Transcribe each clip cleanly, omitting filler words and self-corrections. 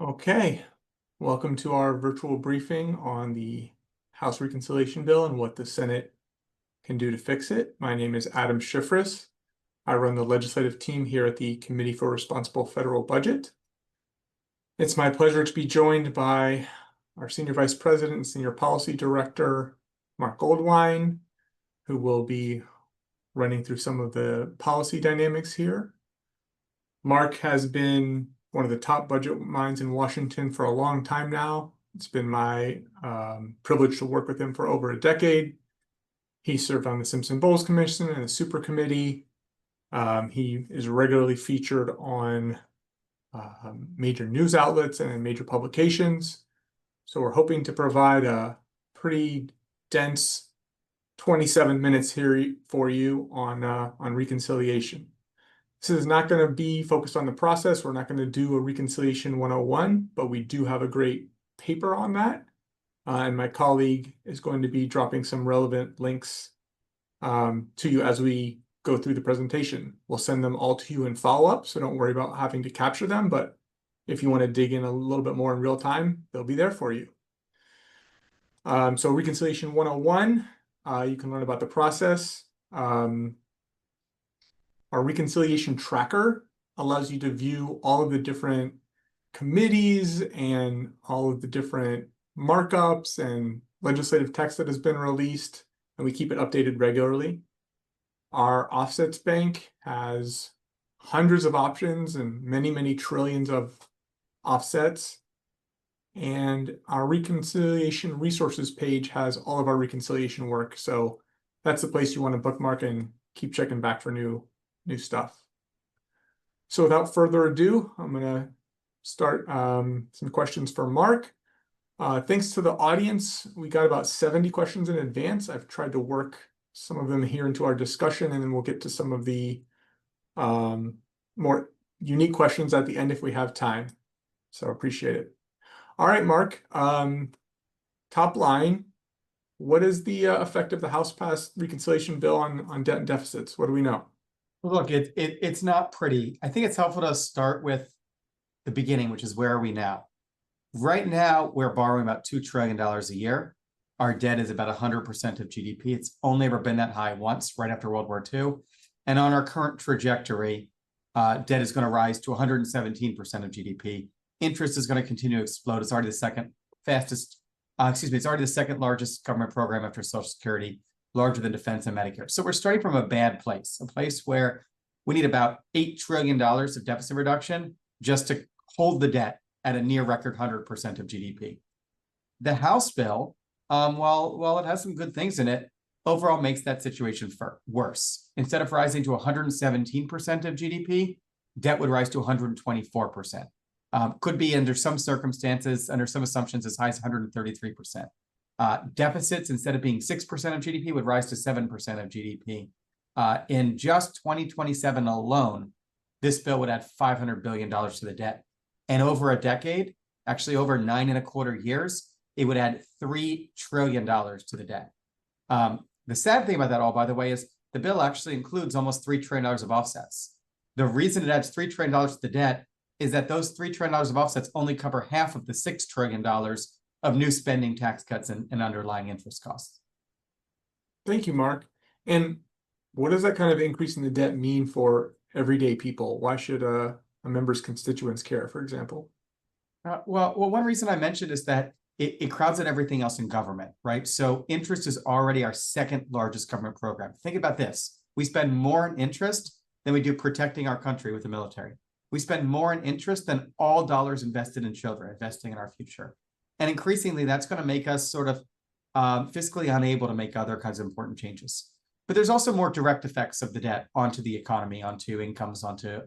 Okay, welcome to our virtual briefing on the House Reconciliation Bill and what the Senate can do to fix it. My name is Adam Schifris. I run the legislative team here at the Committee for Responsible Federal Budget. It's my pleasure to be joined by our Senior Vice President and Senior Policy Director, Mark Goldwine, who will be running through some of the policy dynamics here. Mark has been one of the top budget minds in Washington for a long time now. It's been my privilege to work with him for over a decade. He served on the Simpson-Bowles Commission and the Super Committee. He is regularly featured on major news outlets and in major publications. So we're hoping to provide a pretty dense 27 minutes here for you on reconciliation. This is not going to be focused on the process. We're not going to do a Reconciliation 101, but we do have a great paper on that. And my colleague is going to be dropping some relevant links to you as we go through the presentation. We'll send them all to you in follow-up, so don't worry about having to capture them. But if you want to dig in a little bit more in real time, they'll be there for you. So Reconciliation 101, you can learn about the process. Our reconciliation tracker allows you to view all of the different committees and all of the different markups and legislative text that has been released, and we keep it updated regularly. Our offsets bank has hundreds of options and many, many trillions of offsets. And our reconciliation resources page has all of our reconciliation work. So that's the place you want to bookmark and keep checking back for new stuff. So without further ado, I'm going to start some questions for Mark. Thanks to the audience, we got about 70 questions in advance. I've tried to work some of them here into our discussion, and then we'll get to some of the more unique questions at the end if we have time. So appreciate it. All right, Mark, top line, what is the effect of the House passed reconciliation bill on debt and deficits? What do we know? Look, it's not pretty. I think it's helpful to start with the beginning, which is where are we now? Right now, we're borrowing about $2 trillion a year. Our debt is about 100% of GDP. It's only ever been that high once, right after World War II. And on our current trajectory, debt is going to rise to 117% of GDP. Interest is going to continue to explode. It's already the second largest government program after Social Security, larger than defense and Medicare. So we're starting from a bad place, a place where we need about $8 trillion of deficit reduction just to hold the debt at a near record 100% of GDP. The House bill, while it has some good things in it, overall makes that situation worse. Instead of rising to 117% of GDP, debt would rise to 124%. Could be under some circumstances, under some assumptions, as high as 133%. Deficits, instead of being 6% of GDP, would rise to 7% of GDP. In just 2027 alone, this bill would add $500 billion to the debt. And over a decade, actually over 9.25 years, it would add $3 trillion to the debt. The sad thing about that all, by the way, is the bill actually includes almost $3 trillion of offsets. The reason it adds $3 trillion to the debt is that those $3 trillion of offsets only cover half of the $6 trillion of new spending, tax cuts, and underlying interest costs. Thank you, Mark. And what does that kind of increase in the debt mean for everyday people? Why should a member's constituents care, for example? Well, one reason I mentioned is that it crowds out everything else in government, right? So interest is already our second largest government program. Think about this. We spend more in interest than we do protecting our country with the military. We spend more in interest than all dollars invested in children, investing in our future. And increasingly, that's going to make us sort of fiscally unable to make other kinds of important changes. But there's also more direct effects of the debt onto the economy, onto incomes, onto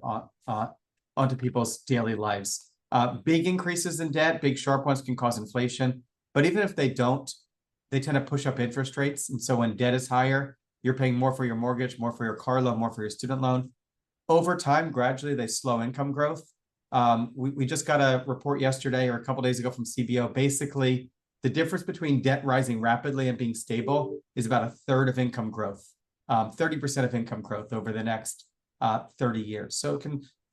people's daily lives. Big increases in debt, big sharp ones, can cause inflation. But even if they don't, they tend to push up interest rates. And so when debt is higher, you're paying more for your mortgage, more for your car loan, more for your student loan. Over time, gradually, they slow income growth. We just got a report yesterday or a couple of days ago from CBO. Basically, the difference between debt rising rapidly and being stable is about 1/3 of income growth, 30% of income growth over the next 30 years. So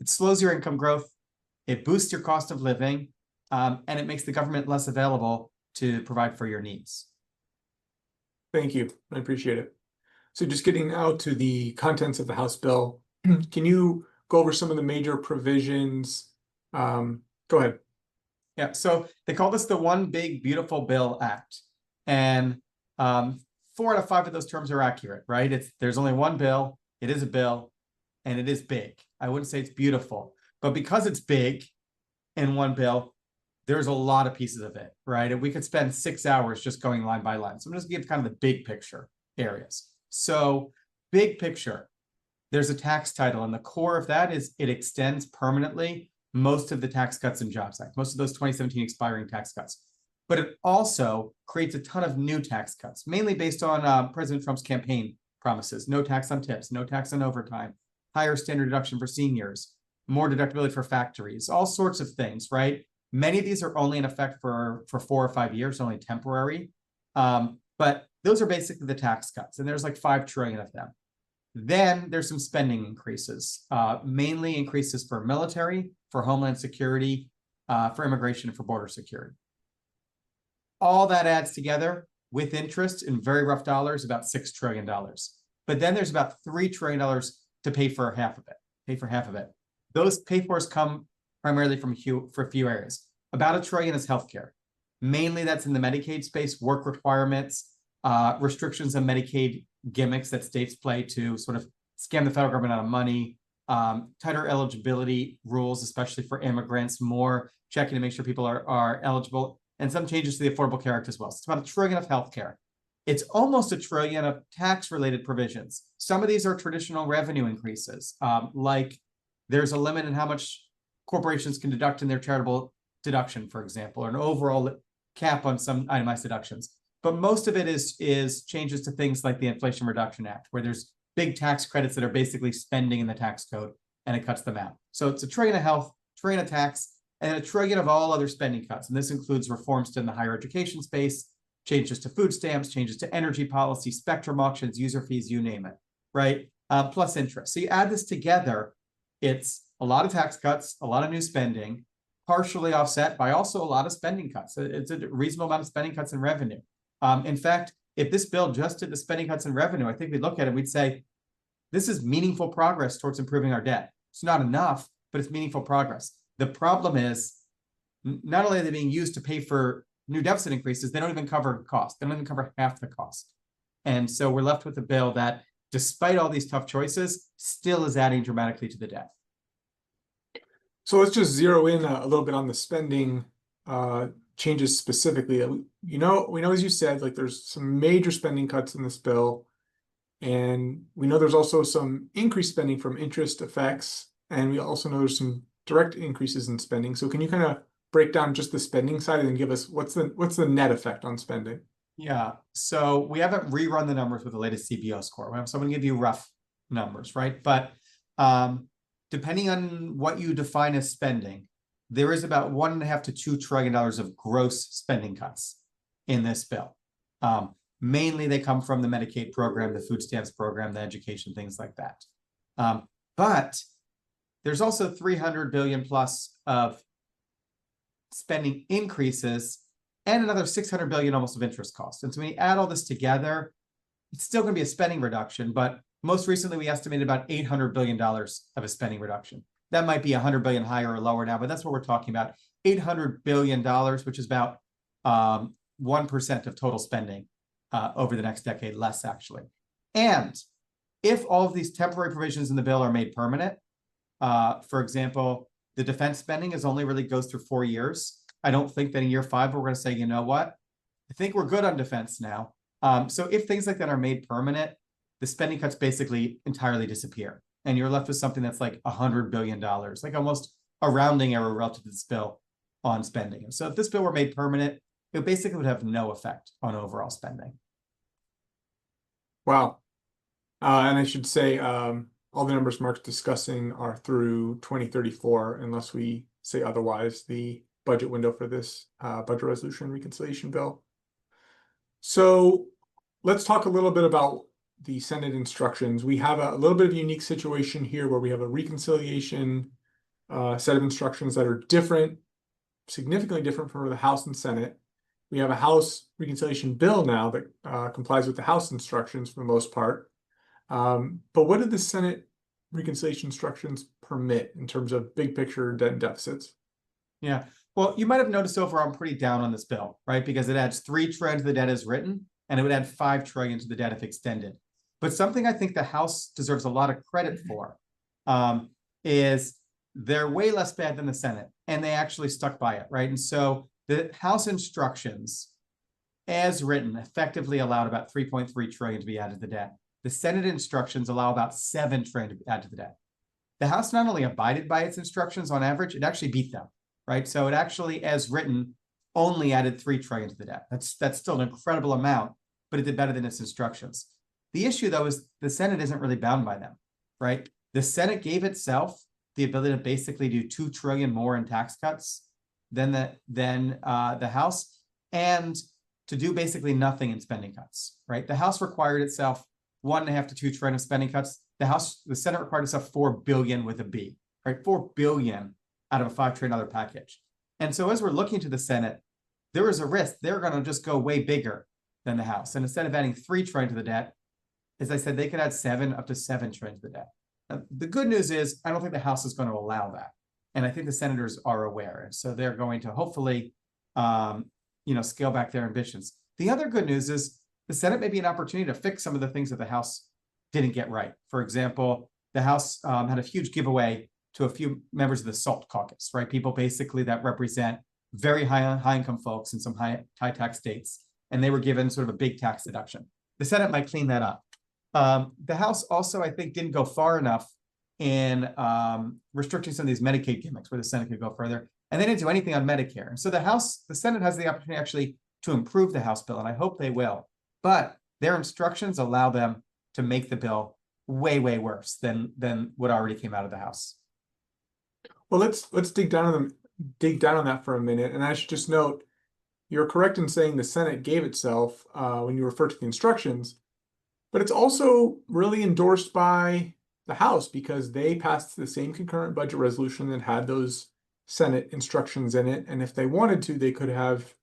it slows your income growth. It boosts your cost of living. and it makes the government less available to provide for your needs. Thank you. I appreciate it. So just getting out to the contents of the House bill, can you go over some of the major provisions? Go ahead. Yeah, so they call this the One Big Beautiful Bill Act. And 4 out of 5 of those terms are accurate, right? There's only one bill, it is a bill, and it is big. I wouldn't say it's beautiful, but because it's big in one bill, there's a lot of pieces of it, right? And we could spend 6 hours just going line by line. So I'm just gonna give kind of the big picture areas. So big picture, there's a tax title, and the core of that is it extends permanently most of the Tax Cuts and Jobs Act, most of those 2017 expiring tax cuts. But it also creates a ton of new tax cuts, mainly based on President Trump's campaign promises. No tax on tips, no tax on overtime, higher standard deduction for seniors, more deductibility for factories, all sorts of things, right? Many of these are only in effect for 4 or 5 years, only temporary. But those are basically the tax cuts, and there's like 5 trillion of them. Then there's some spending increases, mainly increases for military, for homeland security, for immigration, and for border security. All that adds together with interest in very rough dollars, about $6 trillion. But then there's about $3 trillion to pay for half of it. Those pay-fors come primarily from a few areas. About $1 trillion is healthcare. Mainly that's in the Medicaid space, work requirements, restrictions on Medicaid gimmicks that states play to sort of scam the federal government out of money, tighter eligibility rules, especially for immigrants, more checking to make sure people are eligible, and some changes to the Affordable Care Act as well. So it's about $1 trillion of healthcare. It's almost $1 trillion of tax-related provisions. Some of these are traditional revenue increases, like there's a limit in how much corporations can deduct in their charitable deduction, for example, or an overall cap on some itemized deductions. But most of it is changes to things like the Inflation Reduction Act, where there's big tax credits that are basically spending in the tax code, and it cuts them out. So it's $1 trillion of health, $1 trillion of tax, and $1 trillion of all other spending cuts. And this includes reforms in the higher education space, changes to food stamps, changes to energy policy, spectrum auctions, user fees, you name it, right? Plus interest. So you add this together, it's a lot of tax cuts, a lot of new spending, partially offset by also a lot of spending cuts. It's a reasonable amount of spending cuts and revenue. In fact, if this bill just did the spending cuts and revenue, I think we'd look at it, we'd say, this is meaningful progress towards improving our debt. It's not enough, but it's meaningful progress. The problem is, not only are they being used to pay for new deficit increases, they don't even cover cost. They don't even cover half the cost. And so we're left with a bill that, despite all these tough choices, still is adding dramatically to the debt. So let's just zero in a little bit on the spending changes specifically. We know, as you said, like there's some major spending cuts in this bill, and we know there's also some increased spending from interest effects, and we also know there's some direct increases in spending. So can you kind of break down just the spending side and give us what's the net effect on spending? Yeah, so we haven't rerun the numbers with the latest CBO score. So I'm going to give you rough numbers, right? But depending on what you define as spending, there is about $1.5 to $2 trillion of gross spending cuts in this bill. Mainly they come from the Medicaid program, the food stamps program, the education, things like that. But there's also 300 billion plus of spending increases and another 600 billion almost of interest costs. And so when you add all this together, it's still going to be a spending reduction, but most recently we estimated about $800 billion of a spending reduction. That might be 100 billion higher or lower now, but that's what we're talking about. $800 billion, which is about 1% of total spending over the next decade, less actually. And if all of these temporary provisions in the bill are made permanent, for example, the defense spending only really goes through 4 years. I don't think that in year 5, we're going to say, you know what? I think we're good on defense now. So if things like that are made permanent, the spending cuts basically entirely disappear. And you're left with something that's like $100 billion, like almost a rounding error relative to this bill on spending. So if this bill were made permanent, it basically would have no effect on overall spending. Wow. And I should say, all the numbers Mark's discussing are through 2034, unless we say otherwise, the budget window for this budget resolution and reconciliation bill. So let's talk a little bit about the Senate instructions. We have a little bit of a unique situation here where we have a reconciliation set of instructions that are different significantly different from the House and Senate. We have a House reconciliation bill now that complies with the House instructions for the most part. But what did the Senate reconciliation instructions permit in terms of big picture debt and deficits? Yeah. Well, you might have noticed overall I'm pretty down on this bill, right? Because it adds 3 trillion to the debt as written, and it would add 5 trillion to the debt if extended. But something I think the House deserves a lot of credit for is they're way less bad than the Senate, and they actually stuck by it, right? And so the House instructions, as written, effectively allowed about 3.3 trillion to be added to the debt. The Senate instructions allow about 7 trillion to add to the debt. The House not only abided by its instructions on average, it actually beat them, right? So it actually, as written, only added 3 trillion to the debt. That's still an incredible amount, but it did better than its instructions. The issue, though, is the Senate isn't really bound by them, right? The Senate gave itself the ability to basically do 2 trillion more in tax cuts than the House, and to do basically nothing in spending cuts, right? The House required itself 1.5 to 2 trillion of spending cuts. The Senate required itself 4 billion with a B, right? 4 billion out of a $5 trillion package. And so as we're looking to the Senate, there is a risk they're going to just go way bigger than the House. And instead of adding 3 trillion to the debt, as I said, they could add 7 up to 7 trillion to the debt. Now, the good news is I don't think the House is going to allow that. And I think the senators are aware. And so they're going to hopefully, scale back their ambitions. The other good news is the Senate may be an opportunity to fix some of the things that the House didn't get right. For example, the House had a huge giveaway to a few members of the SALT caucus, right? People basically that represent very high income folks in some high tax states. And they were given sort of a big tax deduction. The Senate might clean that up. The House also, I think, didn't go far enough in restricting some of these Medicaid gimmicks where the Senate could go further. And they didn't do anything on Medicare. And so the Senate has the opportunity actually to improve the House bill, and I hope they will. But their instructions allow them to make the bill way, way worse than what already came out of the House. Well, let's dig down on that for a minute. And I should just note, you're correct in saying the Senate gave itself when you refer to the instructions, but it's also really endorsed by the House because they passed the same concurrent budget resolution that had those Senate instructions in it. And if they wanted to, they could have,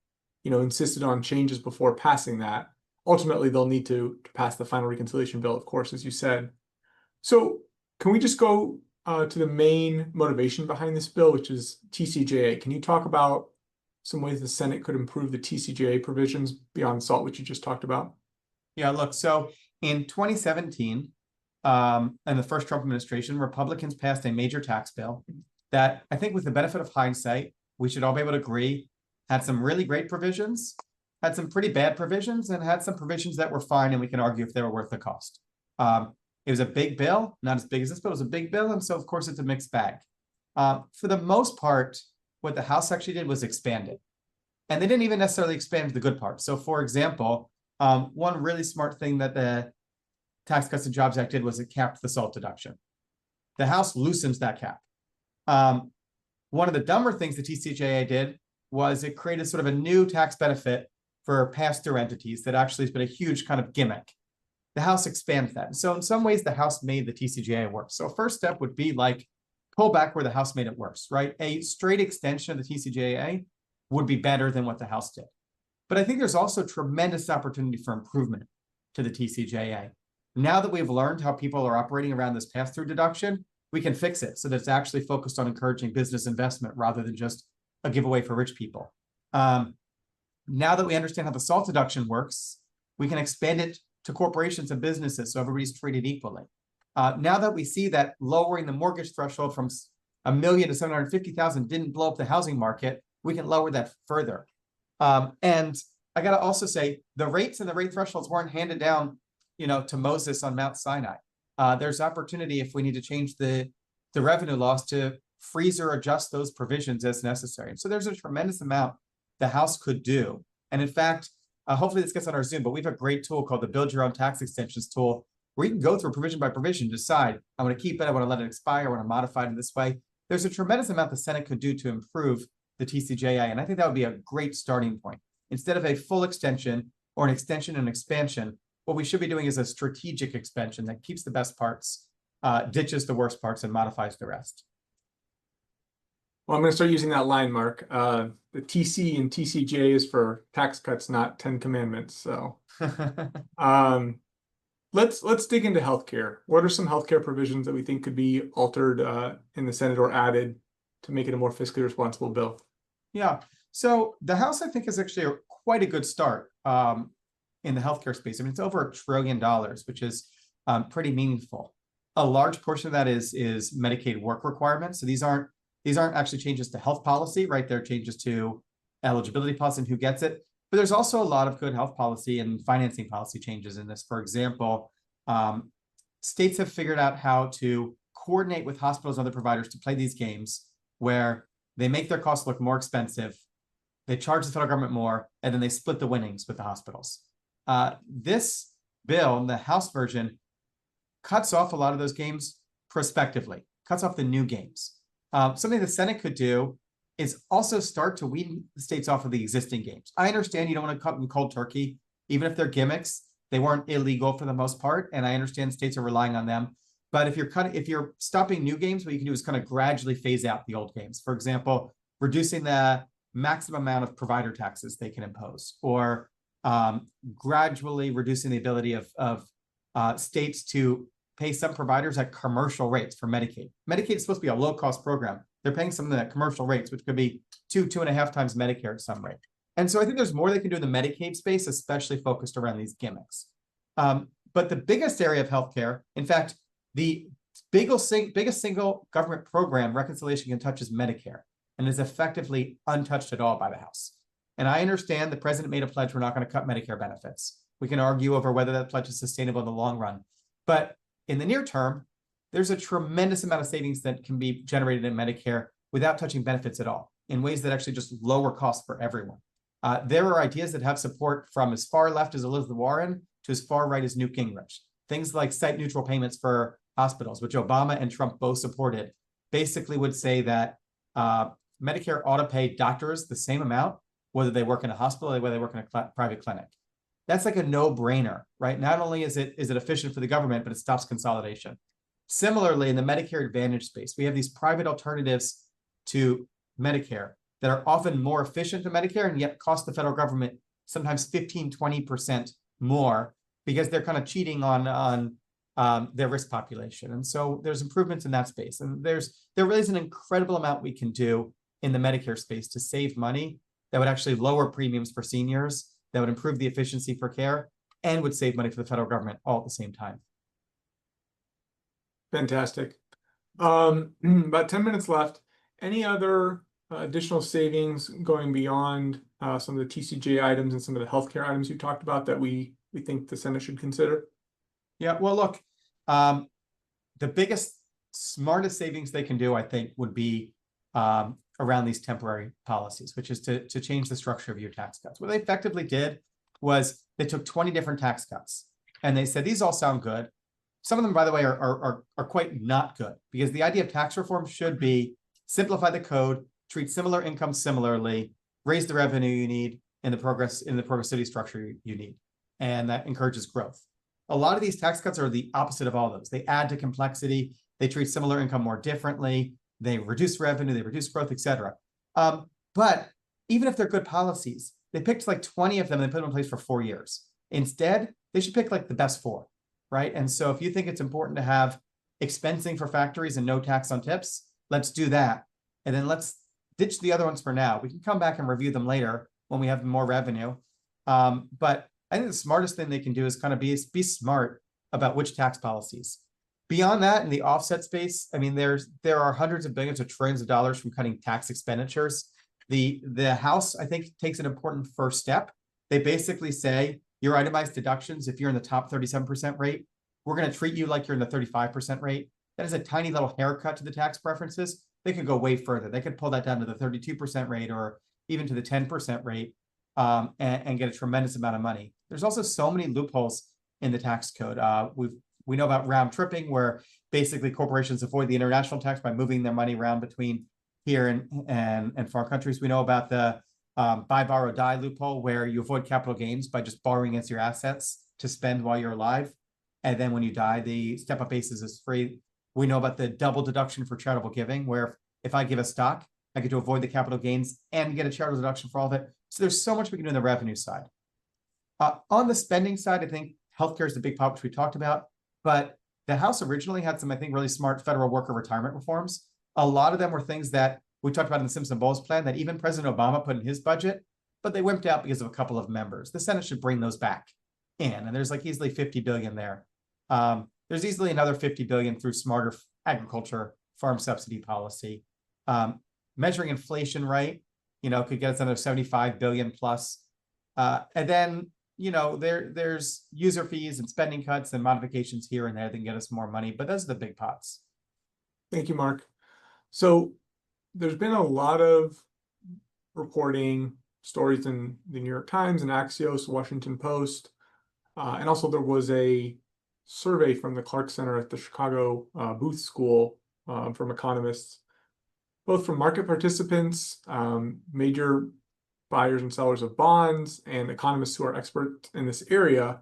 insisted on changes before passing that. Ultimately, they'll need to pass the final reconciliation bill, of course, as you said. So can we just go to the main motivation behind this bill, which is TCJA? Can you talk about some ways the Senate could improve the TCJA provisions beyond SALT, which you just talked about? Yeah, look, so in 2017, in the first Trump administration, Republicans passed a major tax bill that I think with the benefit of hindsight, we should all be able to agree had some really great provisions, had some pretty bad provisions, and had some provisions that were fine, and we can argue if they were worth the cost. It was a big bill, not as big as this, but it was a big bill, and so of course it's a mixed bag. For the most part, what the House actually did was expand it. And they didn't even necessarily expand the good part. So for example, one really smart thing that the Tax Cuts and Jobs Act did was it capped the SALT deduction. The House loosens that cap. One of the dumber things the TCJA did was it created sort of a new tax benefit for pass-through entities that actually has been a huge kind of gimmick. The House expanded that. And so in some ways, the House made the TCJA worse. So first step would be like pull back where the House made it worse, right? A straight extension of the TCJA would be better than what the House did. But I think there's also tremendous opportunity for improvement to the TCJA. Now that we've learned how people are operating around this pass-through deduction, we can fix it so that it's actually focused on encouraging business investment rather than just a giveaway for rich people. Now that we understand how the SALT deduction works, we can expand it to corporations and businesses so everybody's treated equally. Now that we see that lowering the mortgage threshold from $1 million to $750,000 didn't blow up the housing market, we can lower that further. And I got to also say the rates and the rate thresholds weren't handed down, to Moses on Mount Sinai. There's opportunity if we need to change the revenue laws to freeze or adjust those provisions as necessary. And so there's a tremendous amount the House could do. And in fact, hopefully this gets on our Zoom, but we have a great tool called the Build Your Own Tax Extensions tool, where you can go through provision by provision, decide, I want to keep it, I want to let it expire, I want to modify it in this way. There's a tremendous amount the Senate could do to improve the TCJA, and I think that would be a great starting point. Instead of a full extension or an extension and expansion, what we should be doing is a strategic expansion that keeps the best parts, ditches the worst parts, and modifies the rest. Well, I'm going to start using that line, Mark. The TC and TCJ is for tax cuts, not 10 commandments. So um, let's dig into healthcare. What are some healthcare provisions that we think could be altered in the Senate or added to make it a more fiscally responsible bill? Yeah. So the House, I think, is actually quite a good start in the healthcare space. I mean, it's over $1 trillion, which is pretty meaningful. A large portion of that is Medicaid work requirements. So these aren't actually changes to health policy, right? They're changes to eligibility policy and who gets it. But there's also a lot of good health policy and financing policy changes in this. For example, states have figured out how to coordinate with hospitals and other providers to play these games where they make their costs look more expensive, they charge the federal government more, and then they split the winnings with the hospitals. This bill, the House version, cuts off a lot of those games prospectively, cuts off the new games. Something the Senate could do is also start to wean the states off of the existing games. I understand you don't want to cut them cold turkey, even if they're gimmicks. They weren't illegal for the most part, and I understand states are relying on them. But if you're stopping new games, what you can do is kind of gradually phase out the old games. For example, reducing the maximum amount of provider taxes they can impose, or gradually reducing the ability of states to pay some providers at commercial rates for Medicaid. Medicaid is supposed to be a low-cost program. They're paying some of them at commercial rates, which could be 2.5 times Medicare at some rate. And so I think there's more they can do in the Medicaid space, especially focused around these gimmicks. But the biggest area of healthcare, in fact, the biggest single government program reconciliation can touch is Medicare, and is effectively untouched at all by the House. And I understand the president made a pledge we're not going to cut Medicare benefits. We can argue over whether that pledge is sustainable in the long run. But in the near term, there's a tremendous amount of savings that can be generated in Medicare without touching benefits at all, in ways that actually just lower costs for everyone. There are ideas that have support from as far left as Elizabeth Warren to as far right as Newt Gingrich. Things like site-neutral payments for hospitals, which Obama and Trump both supported, basically would say that Medicare ought to pay doctors the same amount, whether they work in a hospital or whether they work in a private clinic. That's like a no-brainer, right? Not only is it efficient for the government, but it stops consolidation. Similarly, in the Medicare Advantage space, we have these private alternatives to Medicare that are often more efficient than Medicare and yet cost the federal government sometimes 15, 20% more because they're kind of cheating on their risk population. And so there's improvements in that space. And there really is an incredible amount we can do in the Medicare space to save money that would actually lower premiums for seniors, that would improve the efficiency for care, and would save money for the federal government all at the same time. Fantastic. About 10 minutes left. Any other additional savings going beyond some of the TCJ items and some of the healthcare items you talked about that we think the Senate should consider? Yeah, well, look, the biggest, smartest savings they can do, I think, would be around these temporary policies, which is to change the structure of your tax cuts. What they effectively did was they took 20 different tax cuts and they said, these all sound good. Some of them, by the way, are quite not good, because the idea of tax reform should be simplify the code, treat similar income similarly, raise the revenue you need in the progressivity structure you need. And that encourages growth. A lot of these tax cuts are the opposite of all those. They add to complexity. They treat similar income more differently. They reduce revenue, they reduce growth, et cetera. But even if they're good policies, they picked like 20 of them and they put them in place for 4 years. Instead, they should pick like the best 4, right? And so if you think it's important to have expensing for factories and no tax on tips, let's do that. And then let's ditch the other ones for now. We can come back and review them later when we have more revenue. But I think the smartest thing they can do is kind of be smart about which tax policies. Beyond that, in the offset space, I mean, there are hundreds of billions of trillions of dollars from cutting tax expenditures. The House, I think, takes an important first step. They basically say your itemized deductions, if you're in the top 37% rate, we're going to treat you like you're in the 35% rate. That is a tiny little haircut to the tax preferences. They could go way further. They could pull that down to the 32% rate or even to the 10% rate and get a tremendous amount of money. There's also so many loopholes in the tax code. We know about round tripping, where basically corporations avoid the international tax by moving their money around between here and foreign countries. We know about the buy, borrow, die loophole, where you avoid capital gains by just borrowing against your assets to spend while you're alive. And then when you die, the step-up basis is free. We know about the double deduction for charitable giving, where if I give a stock, I get to avoid the capital gains and get a charitable deduction for all of it. So there's so much we can do on the revenue side. On the spending side, I think healthcare is the big part, which we talked about, but the House originally had some, I think, really smart federal worker retirement reforms. A lot of them were things that we talked about in the Simpson-Bowles plan that even President Obama put in his budget, but they wimped out because of a couple of members. The Senate should bring those back in, and there's like easily 50 billion there. There's easily another 50 billion through smarter agriculture, farm subsidy policy. Measuring inflation rate, could get us another 75 billion plus. And then, there's user fees and spending cuts and modifications here and there that can get us more money, but those are the big pots. Thank you, Mark. So there's been a lot of reporting stories in the New York Times and Axios, Washington Post, and also there was a survey from the Clark Center at the Chicago Booth School from economists, both from market participants, major buyers and sellers of bonds, and economists who are experts in this area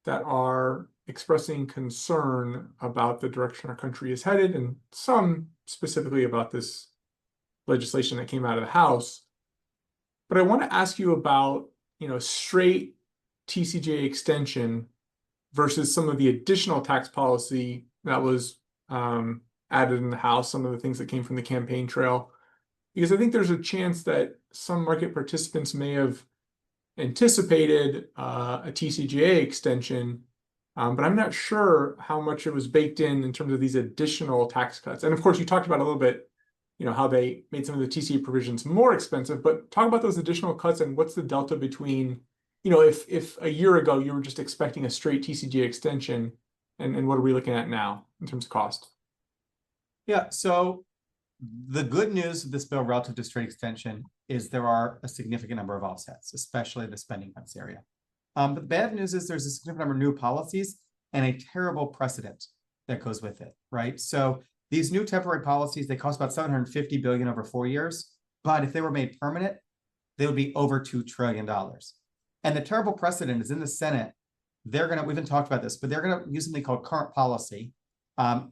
that are expressing concern about the direction our country is headed, and some specifically about this legislation that came out of the House. But I want to ask you about, straight TCJA extension versus some of the additional tax policy that was added in the House, some of the things that came from the campaign trail, because I think there's a chance that some market participants may have anticipated a TCJA extension, but I'm not sure how much it was baked in terms of these additional tax cuts. And of course, you talked about a little bit, how they made some of the TCJA provisions more expensive, but talk about those additional cuts and what's the delta between, if a year ago you were just expecting a straight TCJA extension, and what are we looking at now in terms of cost? Yeah, so the good news of this bill relative to straight extension is there are a significant number of offsets, especially the spending cuts area. But the bad news is there's a significant number of new policies and a terrible precedent that goes with it, right? So these new temporary policies, they cost about 750 billion over 4 years, but if they were made permanent, they would be over $2 trillion. And the terrible precedent is in the Senate. We haven't talked about this, but they're gonna use something called current policy.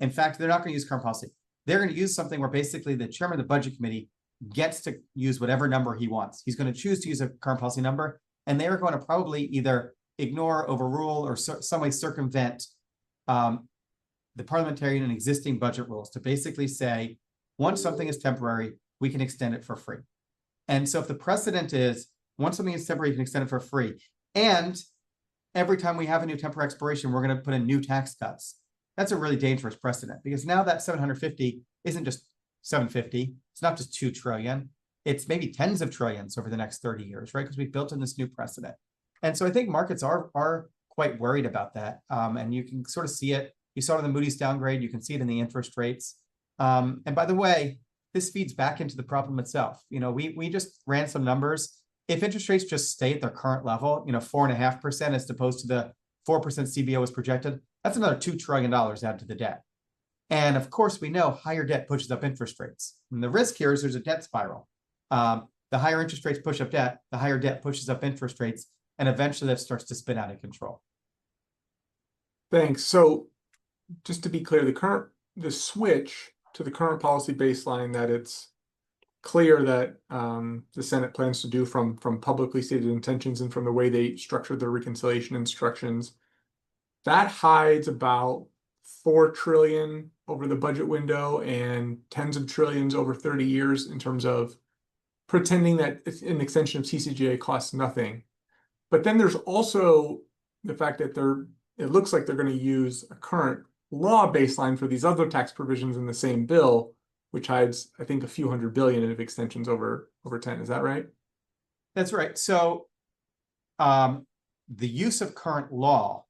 In fact, they're not gonna use current policy. They're going to use something where basically the chairman of the budget committee gets to use whatever number he wants. He's going to choose to use a current policy number, and they're going to probably either ignore, overrule, or some way circumvent the parliamentarian and existing budget rules to basically say, once something is temporary, we can extend it for free. And so if the precedent is, once something is temporary, you can extend it for free, and every time we have a new temporary expiration, we're going to put in new tax cuts. That's a really dangerous precedent, because now that 750 isn't just 750. It's not just 2 trillion. It's maybe tens of trillions over the next 30 years, right? Because we've built in this new precedent. And so I think markets are quite worried about that. And you can sort of see it. You saw it in the Moody's downgrade. You can see it in the interest rates. And by the way, this feeds back into the problem itself. We just ran some numbers. If interest rates just stay at their current level, 4.5% as opposed to the 4% CBO was projected, that's another $2 trillion added to the debt. And of course, we know higher debt pushes up interest rates. And the risk here is there's a debt spiral. The higher interest rates push up debt, the higher debt pushes up interest rates, and eventually that starts to spin out of control. Thanks. So just to be clear, the switch to the current policy baseline that it's clear that the Senate plans to do from publicly stated intentions and from the way they structured their reconciliation instructions, that hides about 4 trillion over the budget window and tens of trillions over 30 years in terms of pretending that an extension of TCJA costs nothing. But then there's also the fact that it looks like they're going to use a current law baseline for these other tax provisions in the same bill, which hides, I think, a few hundred billion of extensions over 10. Is that right? That's right. So the use of current law,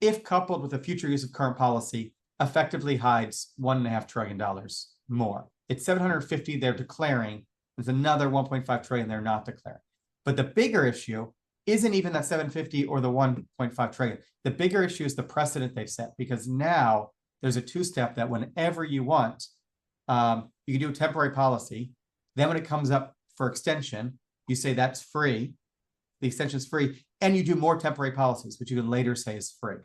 if coupled with a future use of current policy, effectively hides $1.5 trillion more. It's 750 they're declaring. There's another 1.5 trillion they're not declaring. But the bigger issue isn't even that 750 or the 1.5 trillion. The bigger issue is the precedent they've set, because now there's a two-step that whenever you want, you can do a temporary policy. Then when it comes up for extension, you say that's free. The extension is free, and you do more temporary policies, which you can later say is free.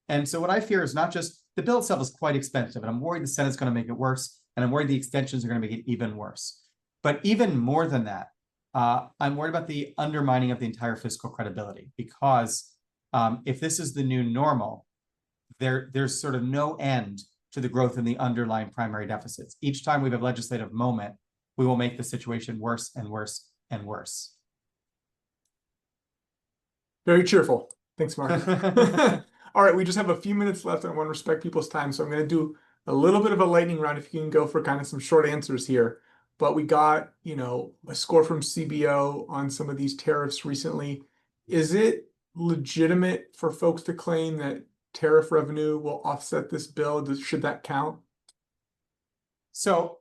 And so what I fear is not just the bill itself is quite expensive, and I'm worried the Senate's going to make it worse. And I'm worried the extensions are going to make it even worse. But even more than that, I'm worried about the undermining of the entire fiscal credibility, because if this is the new normal, there's sort of no end to the growth in the underlying primary deficits. Each time we have a legislative moment, we will make the situation worse and worse and worse. Very cheerful. Thanks, Mark. All right, we just have a few minutes left. I want to respect people's time, so I'm going to do a little bit of a lightning round if you can go for kind of some short answers here. But we got, a score from CBO on some of these tariffs recently. Is it legitimate for folks to claim that tariff revenue will offset this bill? Should that count? So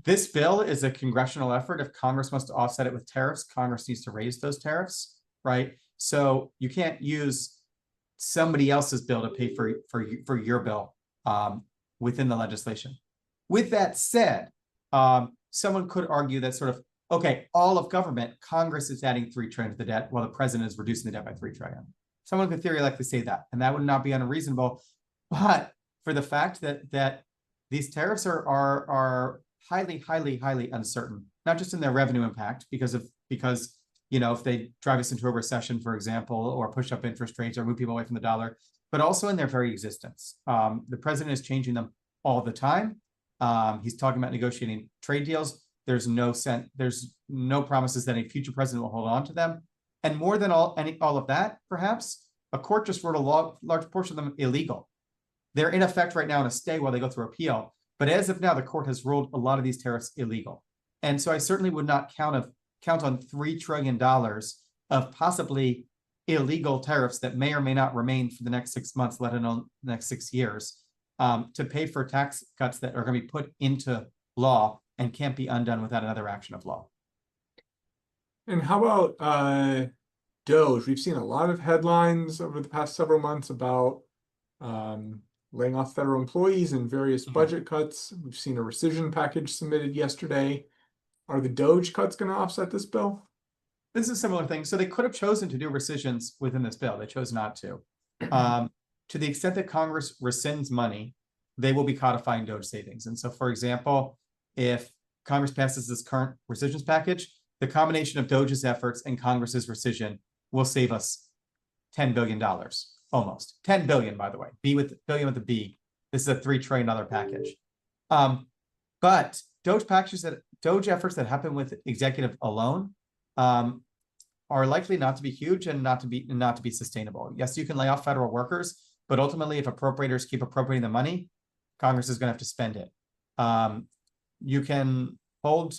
this bill is a congressional effort. If Congress wants to offset it with tariffs, Congress needs to raise those tariffs, right? So you can't use somebody else's bill to pay for your bill within the legislation. With that said, someone could argue that sort of, okay, all of government, Congress is adding $3 trillion to the debt while the president is reducing the debt by $3 trillion. Someone could theoretically say that, and that would not be unreasonable. But for the fact that these tariffs are highly, highly, highly uncertain, not just in their revenue impact, because if they drive us into a recession, for example, or push up interest rates or move people away from the dollar, but also in their very existence. The president is changing them all the time. He's talking about negotiating trade deals. There's no promises that a future president will hold on to them. And more than all of that, perhaps, a court just wrote a large portion of them illegal. They're in effect right now in a stay while they go through appeal. But as of now, the court has ruled a lot of these tariffs illegal. And so I certainly would not count on $3 trillion of possibly illegal tariffs that may or may not remain for the next 6 months, let alone the next 6 years, to pay for tax cuts that are going to be put into law and can't be undone without another action of law. And how about DOGE? We've seen a lot of headlines over the past several months about laying off federal employees and various budget cuts. We've seen a rescission package submitted yesterday. Are the DOGE cuts going to offset this bill? This is a similar thing. So they could have chosen to do rescissions within this bill. They chose not to. To the extent that Congress rescinds money, they will be codifying DOGE savings. And so, for example, if Congress passes this current rescissions package, the combination of DOGE's efforts and Congress's rescission will save us $10 billion, almost. 10 billion, by the way. Billion with a B. This is a $3 trillion package. But DOGE efforts that happen with executive alone are likely not to be huge and not to be sustainable. Yes, you can lay off federal workers, but ultimately, if appropriators keep appropriating the money, Congress is going to have to spend it. You can hold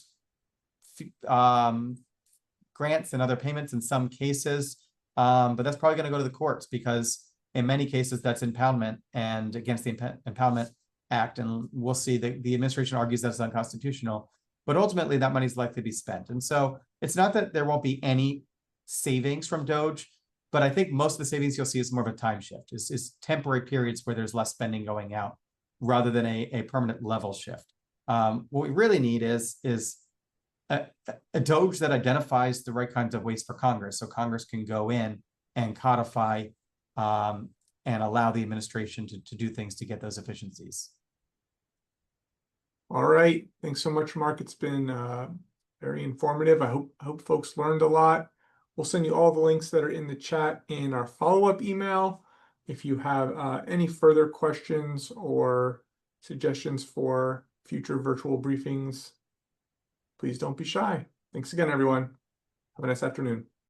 grants and other payments in some cases, but that's probably going to go to the courts, because in many cases that's impoundment and against the Impoundment Act, and we'll see that the administration argues that's unconstitutional, but ultimately that money is likely to be spent. And so it's not that there won't be any savings from DOGE, but I think most of the savings you'll see is more of a time shift, is temporary periods where there's less spending going out rather than a permanent level shift. What we really need is a DOGE that identifies the right kinds of ways for Congress, so Congress can go in and codify and allow the administration to do things to get those efficiencies. All right. Thanks so much, Mark. It's been very informative. I hope folks learned a lot. We'll send you all the links that are in the chat in our follow-up email. If you have any further questions or suggestions for future virtual briefings, please don't be shy. Thanks again, everyone. Have a nice afternoon.